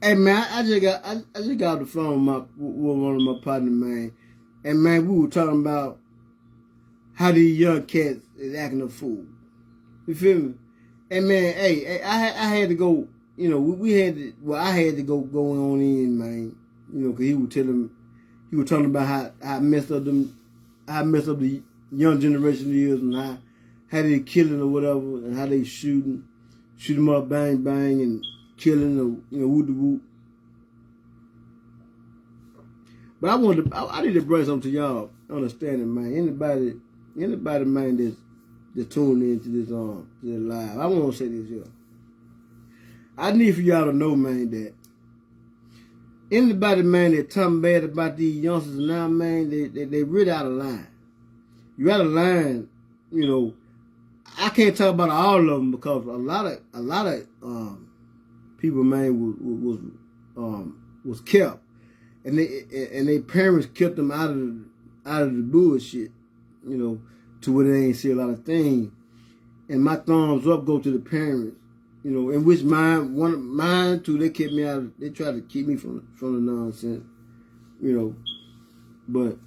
Hey man, I just got off the phone with one of my partners, man. And man, we were talking about how these young cats is acting a fool. You feel me? And man, I had to go. You know, we had to. Well, I had to go on in, man. You know, because he was talking about how messed up the young generation is, and how they killing or whatever, and how they shoot them up, bang bang, and killing or whoop de whoop. But I need to bring something to y'all understanding, man. Anybody, man, that's tuning into this live. I want to say this here. I need for y'all to know, man, that anybody, man, that talking bad about these youngsters now, man, they really out of line. You out of line, you know. I can't talk about all of them because a lot of people, man, was kept, and their parents kept them out of the bullshit, you know, to where they ain't see a lot of things. And my thumbs up go to the parents, you know, in which mine too. They kept me out. They tried to keep me from the nonsense, you know. But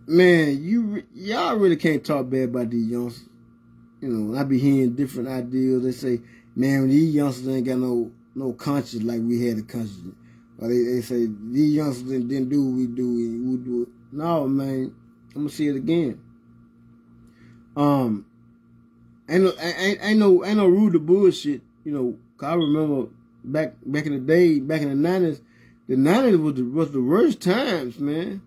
man, y'all really can't talk bad about these youngsters. You know, I be hearing different ideas. They say, man, these youngsters ain't got no conscience like we had a conscience. Or they say, these youngsters didn't do what we do, and we do it. No, man, I'm going to say it again. Ain't no rude to bullshit, you know, 'cause I remember back in the day, back in the 90s, the 90s was the worst times, man.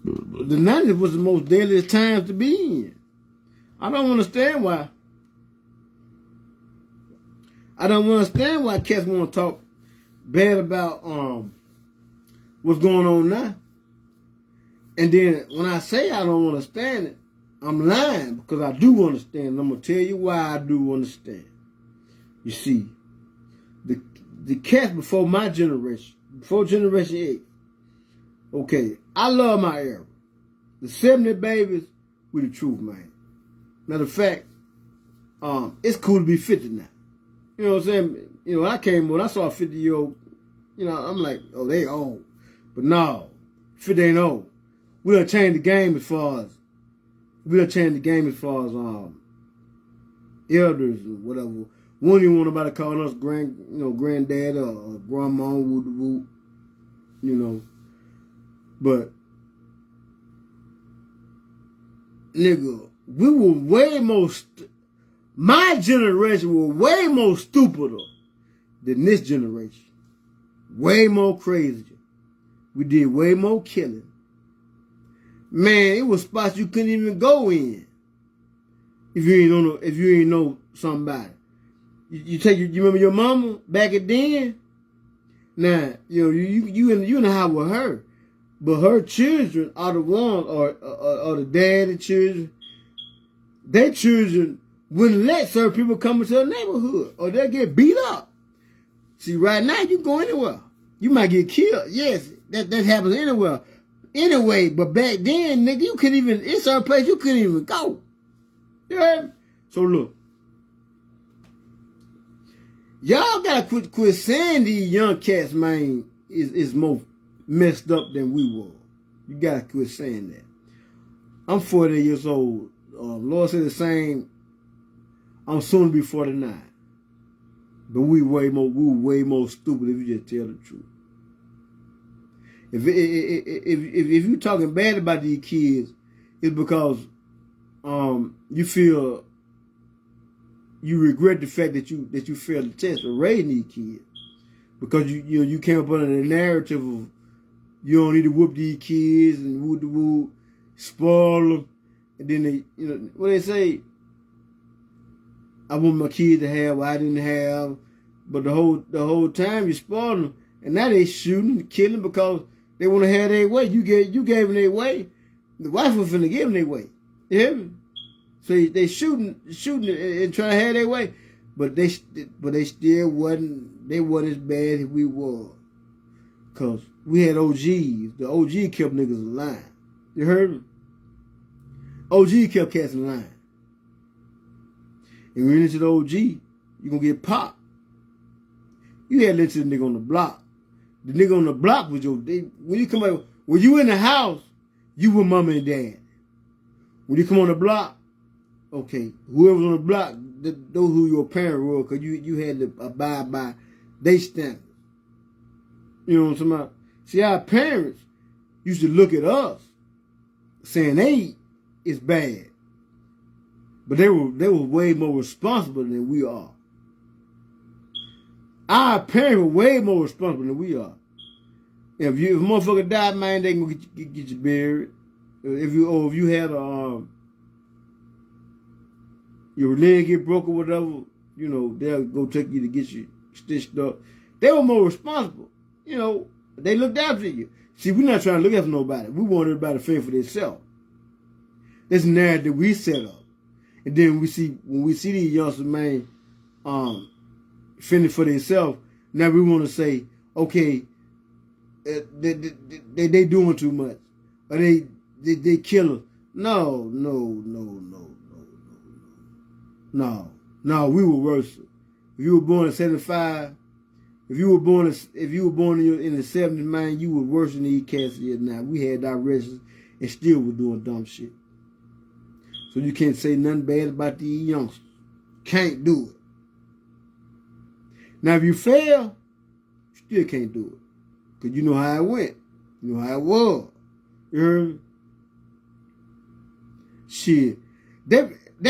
The 90s was the most deadliest times to be in. I don't understand why cats want to talk bad about what's going on now. And then when I say I don't understand it, I'm lying because I do understand. I'm gonna tell you why I do understand. You see, the cats before my generation, before Generation 8, okay, I love my era. The 70 babies with the truth, man. Matter of fact, it's cool to be 50 now. You know what I'm saying? You know, when I came on, I saw a 50-year-old, you know, I'm like, oh, they old. But no, 50 ain't old. We done changed the game as far as elders or whatever. We don't even want nobody calling us granddad or grandma, whoop, you know. But nigga, we were way more. My generation were way more stupider than this generation. Way more crazier. We did way more killing. Man, it was spots you couldn't even go in if you ain't know somebody. You remember your mama back at then? Now, you know, you in the house with her. But her children are the ones, or the daddy children. Their children wouldn't let certain people come into the neighborhood, or they'll get beat up. See, right now you can go anywhere. You might get killed. Yes, that happens anywhere. Anyway, but back then, nigga, you couldn't even, in certain place you couldn't even go. You heard me? So look, y'all gotta quit saying these young cats, man, is more messed up than we were. You gotta quit saying that. I'm 40 years old. Lord said the same. I'm soon to be 49. But we were way more stupid if you just tell the truth. If you talking bad about these kids, it's because you feel you regret the fact that you failed the test of raising these kids, because you came up under the narrative of you don't need to whoop these kids and whoop, spoil them, and then they, you know what they say. I want my kids to have what I didn't have, but the whole time you spoil them, and now they shooting, killing because they want to have their way. You gave them their way. The wife was finna give them their way. You hear me? So they shooting and trying to have their way, but they still wasn't as bad as we were, cause we had OGs. The OG kept niggas in line. You heard me? OG kept cats in line. And when you into the OG, you're gonna get popped. You had to listen to the nigga on the block. The nigga on the block was when you come out, when you in the house, you with mama and dad. When you come on the block, okay, whoever's on the block, those who your parents were, because you had to abide by their standards. You know what I'm talking about? See, our parents used to look at us saying they is bad. But they were way more responsible than we are. Our parents were way more responsible than we are. If a motherfucker died, man, they can get you buried. If you had your leg get broke or whatever, you know, they'll go take you to get you stitched up. They were more responsible. You know, they looked after you. See, we're not trying to look after nobody. We want everybody to fend for themselves. This narrative we set up. And then when we see these youngsters, man, fending for themselves, now we want to say, okay, they doing too much. Or they killers. No, we were worse. If you were born in 75, if you were born in the 70s, man, you were worse than these cats here now. We had directions and still were doing dumb shit. So you can't say nothing bad about these youngsters. Can't do it. Now if you fail, you still can't do it. Because you know how it went. You know how it was. You heard me? Shit. They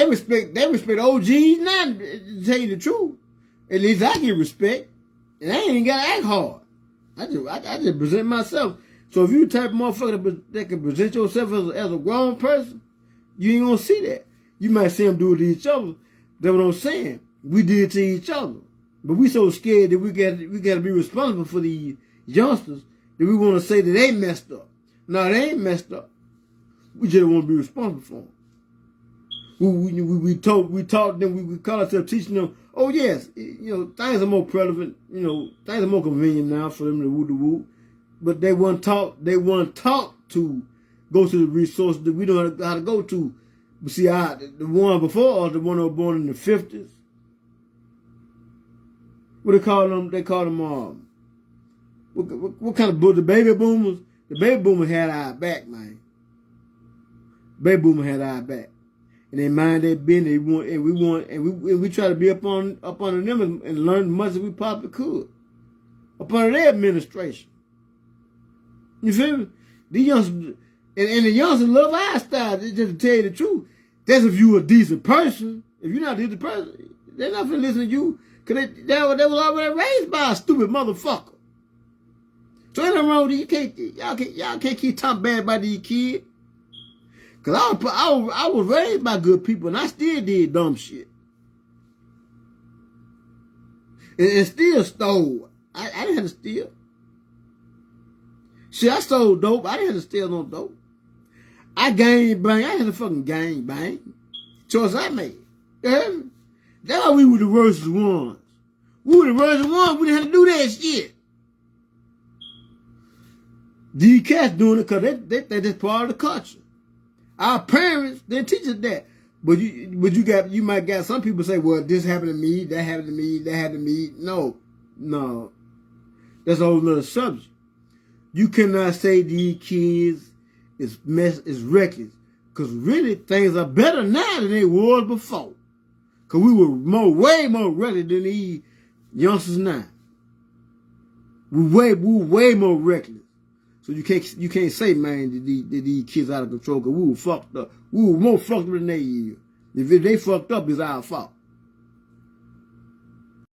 respect OGs now, to tell you the truth. At least I get respect. And I ain't got to act hard. I just present myself. So if you the type of motherfucker that can present yourself as a grown person, you ain't gonna see that. You might see them do it to each other. That's what I'm saying. We did it to each other. But we so scared that we got to be responsible for these youngsters that we want to say that they messed up. No, they ain't messed up. We just want to be responsible for them. We taught them, we call ourselves teaching them, oh yes, you know, things are more prevalent, you know, things are more convenient now for them to woo. But they weren't taught to go to the resources that we don't know how to go to. But see, the one before us, the one that was born in the 50s, what they call them? They call them, what kind of book? The baby boomers? The baby boomers had our back, man. Baby boomers had our back. And they mind their business, we try to be up on them and learn as much as we possibly could. Up under their administration. You feel me? The youngsters, and the youngsters love our style, just to tell you the truth. That's if you a decent person. If you're not a decent person, they're not gonna listen to you. Cause they was already raised by a stupid motherfucker. So ain't nothing wrong with you. Y'all can't keep talking bad about these kids. Cause I was raised by good people and I still did dumb shit. And still stole. I didn't have to steal. Shit, I sold dope. I didn't have to steal no dope. I gang bang. I had to fucking gang bang. Choice I made. You heard me? That's why we were the worst ones. We were the worst ones. We didn't have to do that shit. These cats doing it because they just part of the culture. Our parents didn't teach us that. But you might got some people say, well, this happened to me, that happened to me, that happened to me. No. That's a whole nother subject. You cannot say these kids is reckless. Because really, things are better now than they was before. Because we were way more reckless than these youngsters now. We were way more reckless. So you can't say, man, that these kids out of control, because we were fucked up. We were more fucked up than they is. If they fucked up, it's our fault.